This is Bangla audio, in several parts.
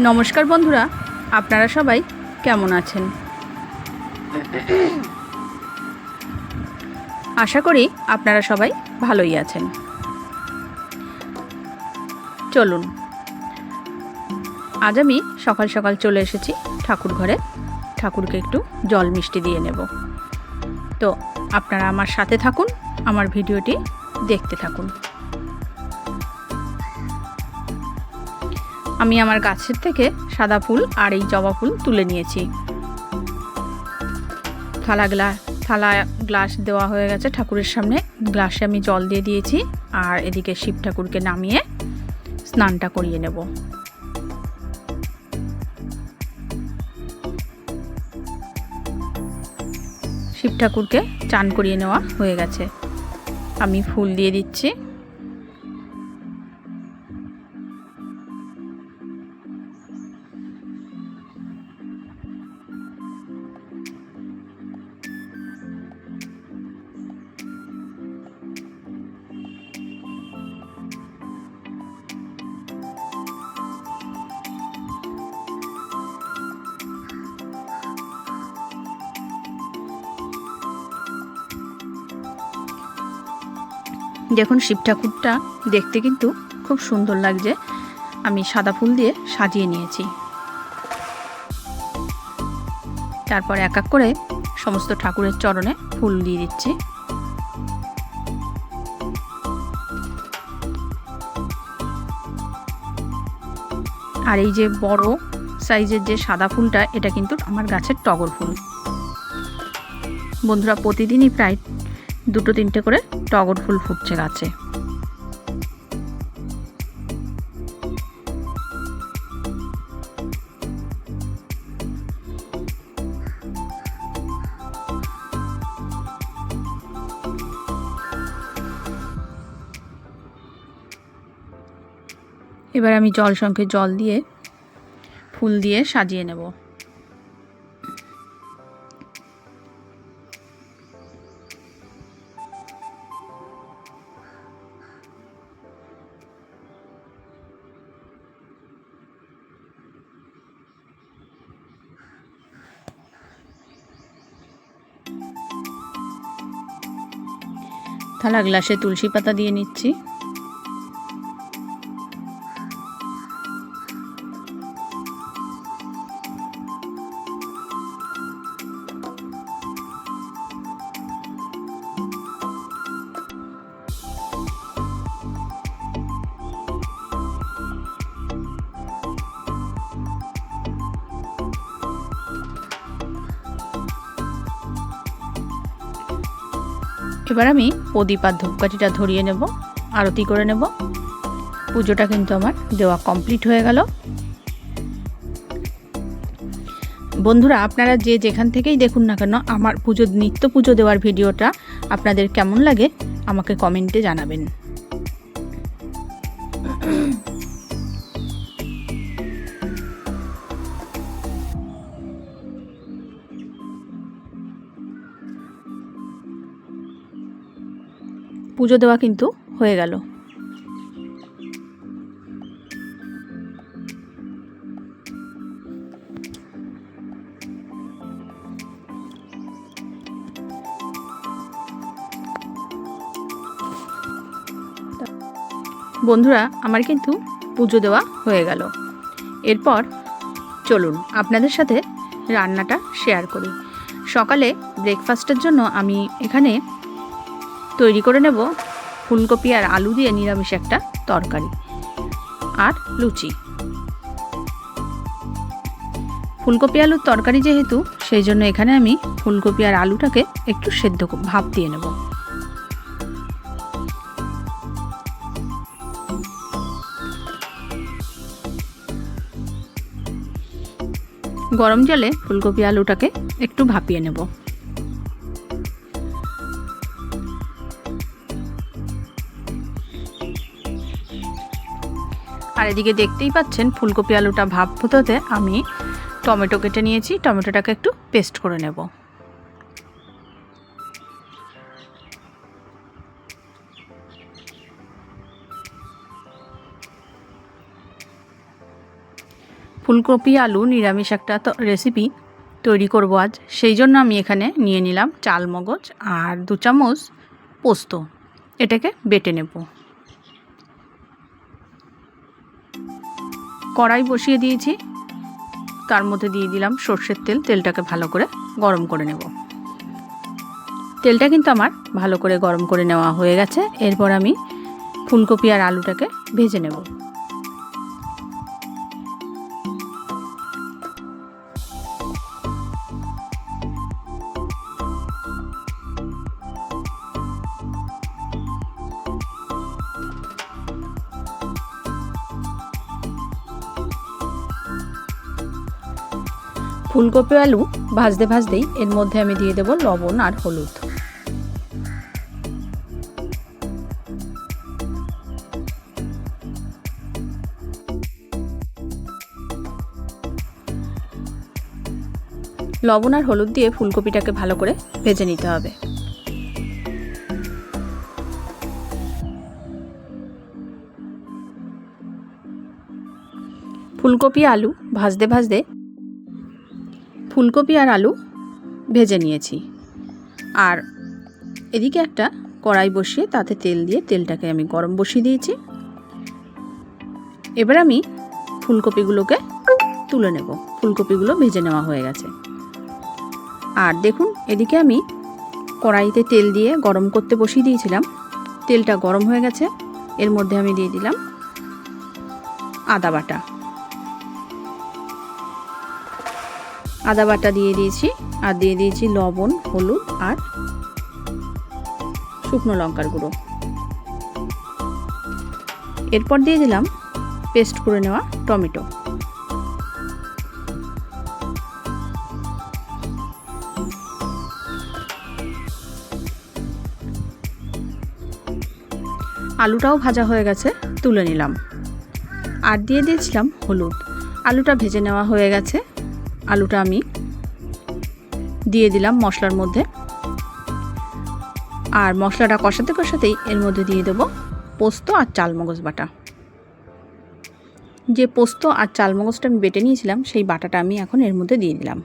নমস্কার বন্ধুরা, আপনারা সবাই কেমন আছেন? আশা করি আপনারা সবাই ভালোই আছেন। চলুন, আজ আমি সকাল সকাল চলে এসেছি ঠাকুর ঘরে। ঠাকুরকে একটু জল মিষ্টি দিয়ে নেব। তো আপনারা আমার সাথে থাকুন, আমার ভিডিওটি দেখতে থাকুন। আমি আমার গাছের থেকে সাদা ফুল আর এই জবা ফুল তুলে নিয়েছি। থালা গ্লাস দেওয়া হয়ে গেছে ঠাকুরের সামনে। গ্লাসে আমি জল দিয়ে দিয়েছি, আর এদিকে শিব ঠাকুরকে নামিয়ে স্নানটা করিয়ে নেব। শিব ঠাকুরকে চান করিয়ে নেওয়া হয়ে গেছে। আমি ফুল দিয়ে দিচ্ছি। দেখুন, শিব ঠাকুরটা দেখতে কিন্তু খুব সুন্দর লাগছে। আমি সাদা ফুল দিয়ে সাজিয়ে নিয়েছি। তারপর এক এক করে সমস্ত ঠাকুরের চরণে ফুল দিয়ে দিচ্ছি। আর এই যে বড় সাইজের যে সাদা ফুলটা, এটা কিন্তু আমার গাছের টগর ফুল। বন্ধুরা, প্রতিদিনই প্রায় 2-3টে করে টগর ফুল ফুটছে গাছে। এবার আমি জল সংখ্যে জল দিয়ে ফুল দিয়ে সাজিয়ে নেব। থালা গ্লাসে তুলসী পাতা দিয়ে নিচ্ছি। এবার আমি প্রদীপ আর ধূপকাঠিটা ধরিয়ে নেব, আরতি করে নেব। পুজোটা কিন্তু আমার দেওয়া কমপ্লিট হয়ে গেল। বন্ধুরা, আপনারা যে যেখান থেকেই দেখুন না কেন, আমার নিত্য পুজো দেওয়ার ভিডিওটা আপনাদের কেমন লাগে আমাকে কমেন্টে জানাবেন। পুজো দেওয়া কিন্তু হয়ে গেল। বন্ধুরা, আমার কিন্তু পুজো দেওয়া হয়ে গেল। এরপর চলুন আপনাদের সাথে রান্নাটা শেয়ার করি। সকালে ব্রেকফাস্টের জন্য আমি এখানে তৈরি করে নেব ফুলকপি আর আলু দিয়ে নিরামিষ একটা তরকারি আর লুচি। ফুলকপি আলুর তরকারি যেহেতু, সেই জন্য এখানে আমি ফুলকপি আর আলুটাকে একটু সেদ্ধ ভাপ দিয়ে নেব। গরম জলে ফুলকপি আলুটাকে একটু ভাপিয়ে নেব। আর এদিকে দেখতেই পাচ্ছেন, ফুলকপি আলুটা ভাপ হতে আমি টমেটো কেটে নিয়েছি। টমেটোটাকে একটু পেস্ট করে নেব। ফুলকপি আলু নিরামিষ একটা রেসিপি তৈরি করব আজ। সেই জন্য আমি এখানে নিয়ে নিলাম চাল মগজ আর 2 চামচ পোস্ত। এটাকে বেটে নেব। কড়াই বসিয়ে দিয়েছি, তার মধ্যে দিয়ে দিলাম সর্ষের তেল। তেলটাকে ভালো করে গরম করে নেব। তেলটা কিন্তু আমার ভালো করে গরম করে নেওয়া হয়ে গেছে। এরপর আমি ফুলকপি আর আলুটাকে ভেজে নেব। ফুলকপি আলু ভাজতে ভাজতেই এর মধ্যে আমি দিয়ে দেব লবণ আর হলুদ। লবণ আর হলুদ দিয়ে ফুলকপিটাকে ভালো করে ভেজে নিতে হবে। ফুলকপি আলু ভাজতে ভাজতে ফুলকপি আর আলু ভেজে নিয়েছি। আর এদিকে একটা কড়াই বসিয়ে তাতে তেল দিয়ে তেলটাকে আমি গরম বসিয়ে দিয়েছি। এবার আমি ফুলকপিগুলোকে তুলে নেব। ফুলকপিগুলো ভেজে নেওয়া হয়ে গেছে। আর দেখুন, এদিকে আমি কড়াইতে তেল দিয়ে গরম করতে বসিয়ে দিয়েছিলাম। তেলটা গরম হয়ে গেছে। এর মধ্যে আমি দিয়ে দিলাম আদা বাটা। আদা বাটা দিয়ে দিয়েছি, আর দিয়ে দিয়েছি লবণ, হলুদ আর শুকনো লঙ্কার গুঁড়ো। এরপর দিয়ে দিলাম পেস্ট করে নেওয়া টমেটো। আলুটাও ভাজা হয়ে গেছে, তুলে নিলাম। আর দিয়ে দিয়েছিলাম হলুদ। আলুটা ভেজে নেওয়া হয়ে গেছে। আলুটা আমি দিয়ে দিলাম মশলার মধ্যে। আর মশলাটা কষাতে কষাতেই এর মধ্যে দিয়ে দেব পোস্ত আর চালমগজ বাটা। যে পোস্ত আর চালমগজটা আমি বেটে নিয়েছিলাম, সেই বাটাটা আমি এখন এর মধ্যে দিয়ে দিলাম।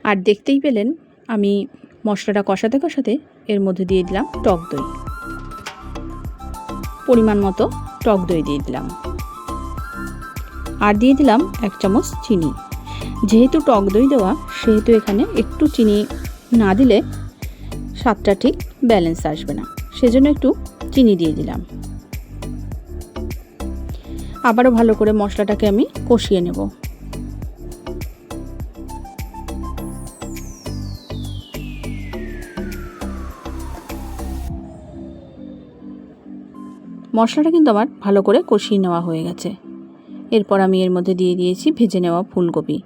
আর দেখতেই পেলেন আমি মশলাটা কষাতে কষাতে এর মধ্যে দিয়ে দিলাম টক দই। পরিমাণ মতো টক দই দিয়ে দিলাম। আর দিয়ে দিলাম 1 চামচ চিনি। যেহেতু টক দই দেওয়া, সেহেতু এখানে একটু চিনি না দিলে স্বাদটা ঠিক ব্যালেন্স আসবে না, সেজন্য একটু চিনি দিয়ে দিলাম। আবারও ভালো করে মশলাটাকে আমি কষিয়ে নেব। মশলাটা কিন্তু আমার ভালো করে কষিয়ে নেওয়া হয়ে গেছে। এরপর আমি এর মধ্যে দিয়ে দিয়েছি ভেজে নেওয়া ফুলকপি।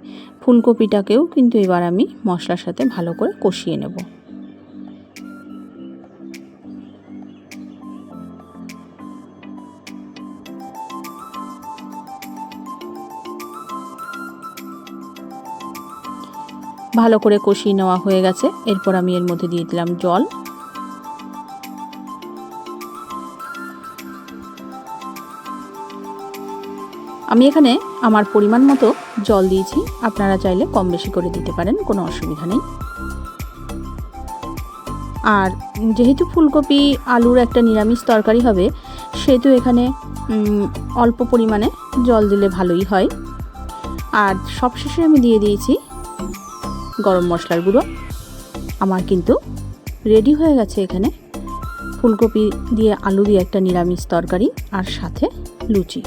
ফুলকপিটাকেও কিন্তু এবার আমি মশলার সাথে ভালো করে কষিয়ে নেব। ভালো করে কষিয়ে নেওয়া হয়ে গেছে। এরপর আমি এর মধ্যে দিয়ে দিলাম জল। আমি এখানে আমার পরিমাণ মতো জল দিয়েছি। আপনারা চাইলে কম বেশি করে দিতে পারেন, কোনো অসুবিধা নেই। আর যেহেতু ফুলকপি আলুর একটা নিরামিষ তরকারি হবে, সেহেতু এখানে অল্প পরিমাণে জল দিলে ভালোই হয়। আর সবশেষে আমি দিয়ে দিয়েছি গরম মশলার গুঁড়ো। আমার কিন্তু রেডি হয়ে গেছে এখানে ফুলকপি দিয়ে আলু দিয়ে একটা নিরামিষ তরকারি, আর সাথে লুচি।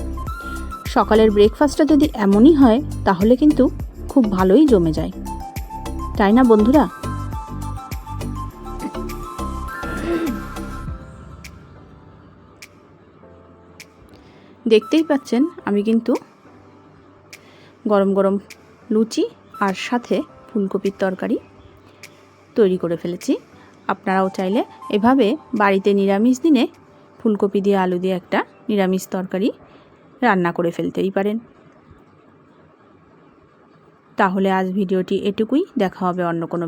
সকালের ব্রেকফাস্টটা যদি এমনই হয়, তাহলে কিন্তু খুব ভালোই জমে যায়, তাই না বন্ধুরা? দেখতেই পাচ্ছেন আমি কিন্তু গরম গরম লুচি আর সাথে ফুলকপির তরকারি তৈরি করে ফেলেছি। আপনারাও চাইলে এভাবে বাড়িতে নিরামিষ দিনে ফুলকপি দিয়ে আলু দিয়ে একটা নিরামিষ তরকারি রান্না করে ফেলতেই পারেন। তাহলে আজ ভিডিওটি এটুকুই, দেখা হবে অন্য কোনো